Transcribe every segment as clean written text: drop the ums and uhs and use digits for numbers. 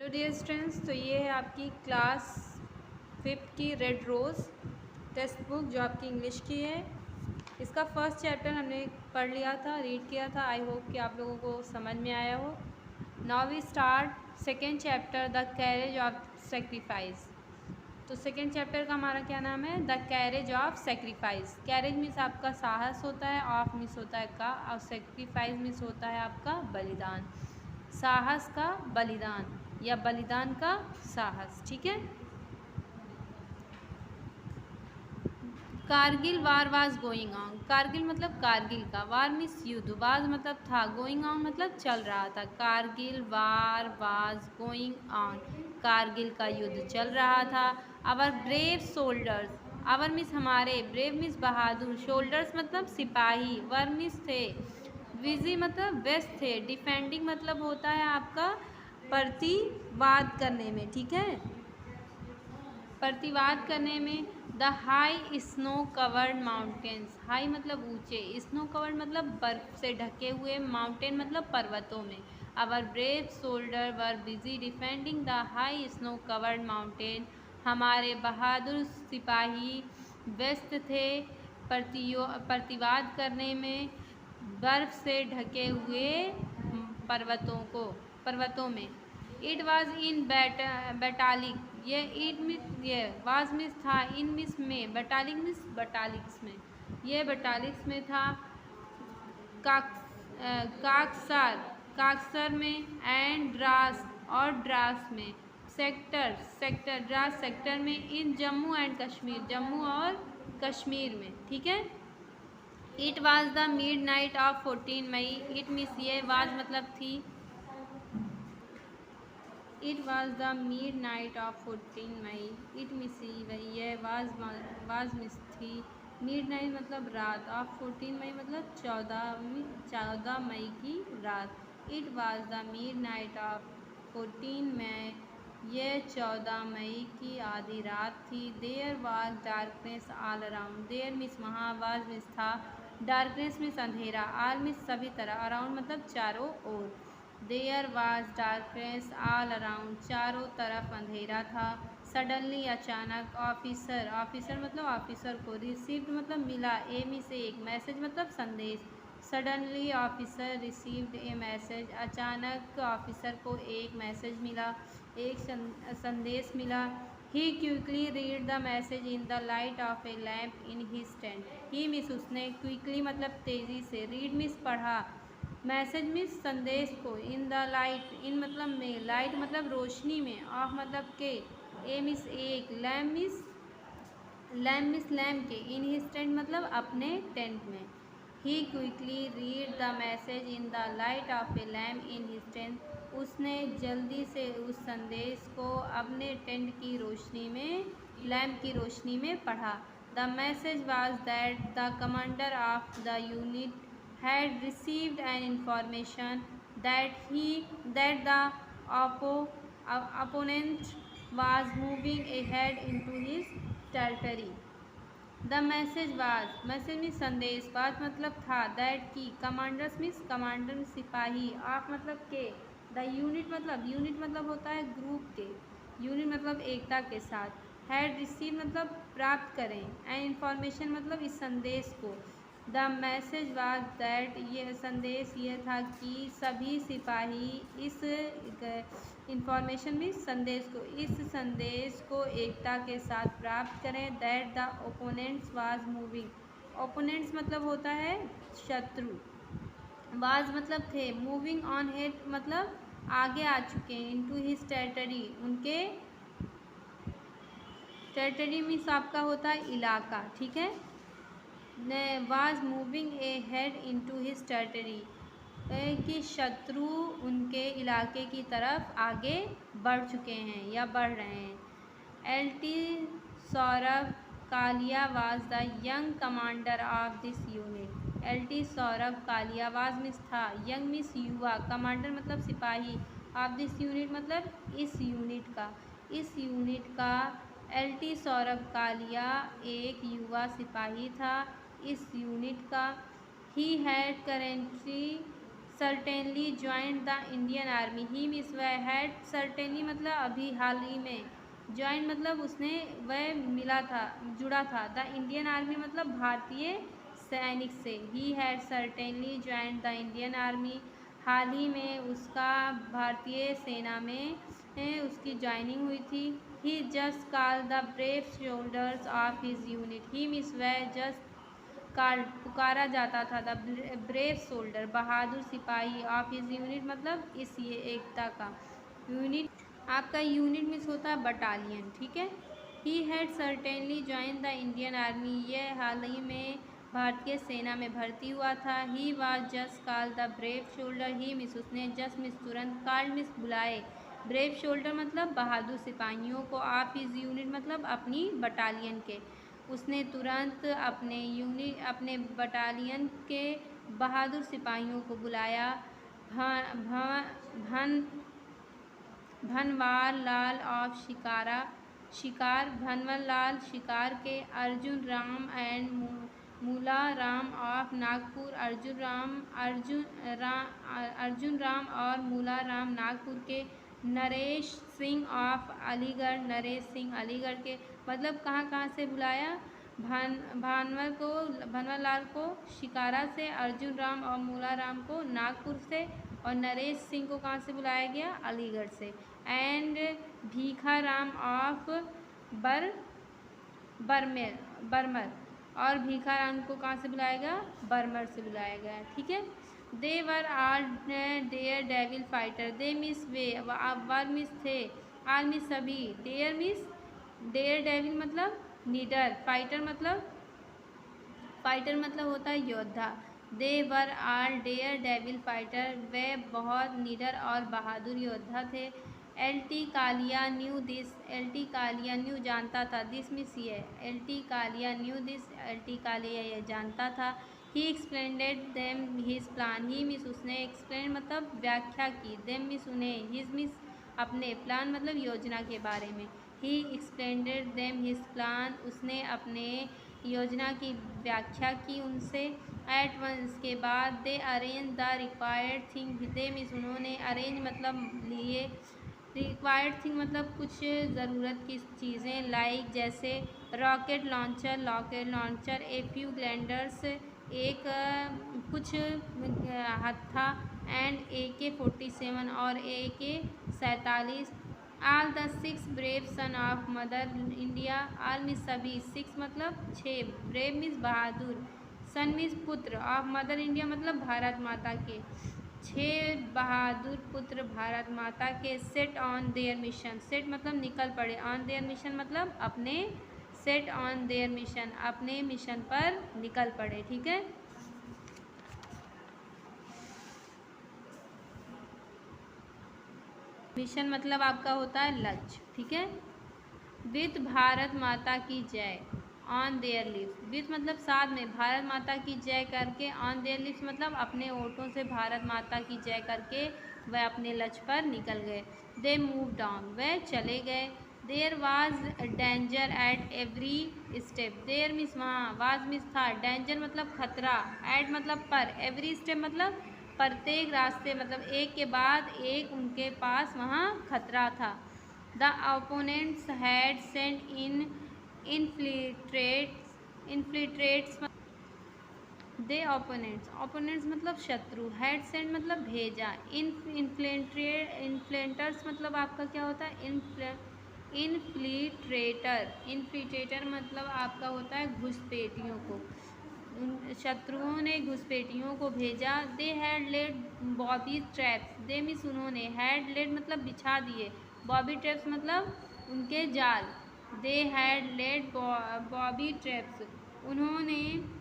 तो dear students, तो ये है आपकी क्लास 5 की रेड रोज़ टेक्स्ट बुक जो आपकी इंग्लिश की है। इसका फर्स्ट चैप्टर हमने पढ़ लिया था, रीड किया था। आई होप कि आप लोगों को समझ में आया हो। Now we start second chapter, the courage of sacrifice. तो सेकेंड चैप्टर का हमारा क्या नाम है? The courage of sacrifice. Courage means आपका साहस होता है, ऑफ मीन्स होता है का, और सेक्रीफाइस मीन्स होता है आपका बलिदान। साहस का बलिदान या बलिदान का साहस, ठीक है। Kargil war was going on. Kargil मतलब कारगिल का, वार मीन्स युद्ध, वाज मतलब था, गोइंग ऑन मतलब चल रहा था। Kargil war was going on, Kargil का युद्ध चल रहा था। Our brave soldiers, our means हमारे, ब्रेव मीन्स बहादुर, शोल्डर्स मतलब सिपाही, वर मीन्स थे, विजी मतलब व्यस्त थे, डिफेंडिंग मतलब होता है आपका प्रतिवाद करने में, ठीक है, प्रतिवाद करने में। The high snow covered mountains, high मतलब ऊंचे, स्नो कवर्ड मतलब बर्फ से ढके हुए, माउंटेन मतलब पर्वतों में। Our brave soldier were busy defending the high snow covered mountain, हमारे बहादुर सिपाही व्यस्त थे प्रतिवाद करने में बर्फ से ढके हुए पर्वतों में। इट वॉज इन बैटालिक, ये इट मिस, ये वाज मिस था, इन मिस में, बैटालिक मिस बटालिक्स में, ये बटालिक्स में था। काकसार, काकसर में, एंड द्रास और द्रास में। सेक्टर द्रास सेक्टर में। इन जम्मू एंड कश्मीर, जम्मू और कश्मीर में, ठीक है। It was the midnight of 14 May, it miss, ये वाज मतलब थी, it was the midnight of 14 May, it miss वही है, वाज मिस थी, मिड नाइट मतलब रात, ऑफ 14 मई मतलब 14 मई की रात। It was the midnight of 14 May, ये 14 मई की आधी रात थी। There was darkness all around, there miss वहाँ, वाज मिस था, डार्कनेस मिस अंधेरा, ऑल मिस सभी तरह, अराउंड मतलब चारों ओर। There was darkness all around, चारों तरफ अंधेरा था। सडनली अचानक, ऑफिसर, ऑफिसर मतलब ऑफिसर को, रिसीव्ड मतलब मिला, ए में से एक, मैसेज मतलब संदेश। सडनली ऑफिसर रिसीव्ड ए मैसेज, अचानक ऑफिसर को एक मैसेज मिला, एक संदेश मिला। He quickly read the message in the light of a lamp in his tent, he means उसने, क्विकली मतलब तेज़ी से, रीड मिस पढ़ा, मैसेज मिस संदेश को, इन द लाइट, इन मतलब में, लाइट मतलब रोशनी में, ऑफ मतलब के, ए मिस एक, लैम्प के, इन हिज टेंट मतलब अपने टेंट में। He quickly read the message in the light of a lamp in his tent, उसने जल्दी से उस संदेश को अपने टेंट की रोशनी में, लैम्प की रोशनी में पढ़ा। The message was that the commander of the unit had received an information that the opponent was moving ahead into his territory. The message was, message means संदेश, वाज मतलब था, दैट की, commanders means commander सिपाही, of मतलब के, the unit मतलब होता है ग्रुप के, यूनिट मतलब एकता के साथ, हैड रिसीव मतलब प्राप्त करें, एंड इन्फॉर्मेशन मतलब इस संदेश को। द मैसेज वाज दैट, ये संदेश ये था कि सभी सिपाही इस इंफॉर्मेशन में संदेश को, इस संदेश को एकता के साथ प्राप्त करें। That the opponents was moving, opponents मतलब होता है शत्रु, वाज मतलब थे, मूविंग ऑन हेड मतलब आगे आ चुके हैं, इनटू हिज टेरिटरी, उनके टेरिटरी मीन्स आपका होता है इलाका, ठीक है। Was moving A head into his territory, कि शत्रु उनके इलाके की तरफ आगे बढ़ चुके हैं या बढ़ रहे हैं। Lt. Saurabh Kalia was the young commander of this unit, Lt. Saurabh Kalia, was miss था, यंग मिस युवा, कमांडर मतलब सिपाही, ऑफ दिस यूनिट मतलब इस यूनिट का एल.टी. सौरभ कालिया एक युवा सिपाही था इस यूनिट का। He had currently certainly joined the Indian army. He means वह हैड सर्टेनली मतलब अभी हाल ही में, ज्वाइंट मतलब उसने वह मिला था, जुड़ा था, द इंडियन आर्मी मतलब भारतीय सैनिक से। He had certainly joined the Indian army, हाल ही में उसका भारतीय सेना में उसकी ज्वाइनिंग हुई थी। He just call the brave shoulders of his unit. He means वह जस्ट कॉल पुकारा जाता था द ब्रेव सोल्डर बहादुर सिपाही ऑफ हिज यूनिट मतलब इस ये एकता का। यूनिट आपका यूनिट मीन्स होता है बटालियन, ठीक है। ही had certainly join the Indian army, यह हाल ही में भारतीय सेना में भर्ती हुआ था। He was just call the brave shoulder. He means उसने जस्ट मिस तुरंत, कॉल्ड मिस बुलाए, ब्रेव शोल्डर मतलब बहादुर सिपाहियों को, ऑफ हिज यूनिट मतलब अपनी बटालियन के, उसने तुरंत अपने बटालियन के बहादुर सिपाहियों को बुलाया। भनवार लाल ऑफ भनवर लाल शिकार के, Arjun Ram and Mula Ram of Nagpur, Arjun Ram और मूला राम नागपुर के, नरेश सिंह ऑफ अलीगढ़, नरेश सिंह अलीगढ़ के। मतलब कहाँ कहाँ से बुलाया, भनवर लाल को शिकारा से, अर्जुन राम और मूला राम को नागपुर से, और नरेश सिंह को कहाँ से बुलाया गया, अलीगढ़ से। एंड भीखा राम ऑफ बरमर, और भीखा राम को कहाँ से बुलाया गया, बरमर से बुलाया गया, ठीक है। They were all dare devil fighter, they means वे, वर मिस थे, आल मिस सभी, डेयर मिस डेयर डेविल मतलब निडर, फाइटर मतलब होता है योद्धा। They were all dare devil fighter, वे बहुत निडर और बहादुर योद्धा थे। LT. Kalia knew this, LT. Kalia knew जानता था, दिस मिस ये, LT. Kalia knew this, LT. Kalia यह जानता था। He explained them his plan, he means उसने एक्सप्लेन मतलब व्याख्या की, देम मिस उन्हें, हिज मिस अपने, प्लान मतलब योजना के बारे में। ही एक्सप्लेंडेड देम हिज प्लान, उसने अपने योजना की व्याख्या की उनसे। एट वंस के बाद, they arrange the required thing, they means उन्होंने, अरेंज मतलब लिए, रिक्वायर्ड थिंग मतलब कुछ ज़रूरत की चीज़ें, लाइक जैसे rocket launcher, a few glanders एक कुछ हत्था, एंड AK-47 और AK-47, all the 6 brave son of mother India, all means सभी, 6 मतलब 6, ब्रेव मीन्स बहादुर, सन मीन्स पुत्र, ऑफ मदर इंडिया मतलब भारत माता के, 6 बहादुर पुत्र भारत माता के, set on their mission, set मतलब निकल पड़े, ऑन देयर मिशन मतलब अपने, सेट ऑन देयर मिशन अपने मिशन पर निकल पड़े, ठीक है। मिशन मतलब आपका होता है लक्ष्य, ठीक है। विथ भारत माता की जय, ऑन देयर लिप्स, विथ मतलब साथ में, भारत माता की जय करके, ऑन देयर लिप्स मतलब अपने ओठों से भारत माता की जय करके वह अपने लक्ष्य पर निकल गए। दे मूव डाउन, वह चले गए। There was danger at every step, there miss वहाँ, वाज मिस था, डेंजर मतलब खतरा, एट मतलब पर, एवरी स्टेप मतलब प्रत्येक रास्ते मतलब एक के बाद एक उनके पास वहाँ खतरा था। The opponents had sent in infiltrates, they opponents मतलब शत्रु, हैड सेंट मतलब भेजा, इन्फ्लेंटर्स मतलब आपका क्या होता है, इन्फ्लिट्रेटर मतलब आपका होता है घुसपैठियों को, शत्रुओं ने घुसपैठियों को भेजा। They had laid booby traps, they miss उन्होंने, हैड लेड मतलब बिछा दिए, बॉबी ट्रैप्स मतलब उनके जाल, they had laid booby traps, उन्होंने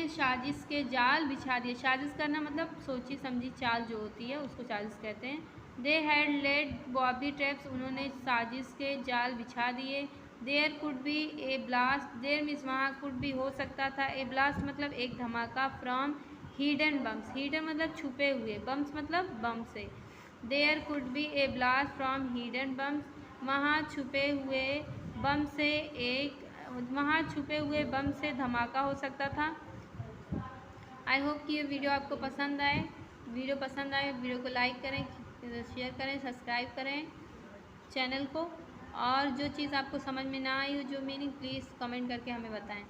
साजिश के जाल बिछा दिए, साजिश करना मतलब सोची समझी चाल जो होती है उसको साजिश कहते हैं। They had laid booby traps, उन्होंने साजिश के जाल बिछा दिए। There could be a blast, there means वहाँ, कुड भी हो सकता था, ए ब्लास्ट मतलब एक धमाका, फ्रॉम हिडन बम्स, हिडन मतलब छुपे हुए, बम्स मतलब बम से, there could be a blast from hidden bombs, वहाँ छुपे हुए बम से धमाका हो सकता था। आई होप कि ये वीडियो आपको पसंद आए। वीडियो पसंद आए वीडियो को लाइक करें, शेयर करें, सब्सक्राइब करें चैनल को। और जो चीज़ आपको समझ में ना आई हो, जो मीनिंग, प्लीज़ कमेंट करके हमें बताएं।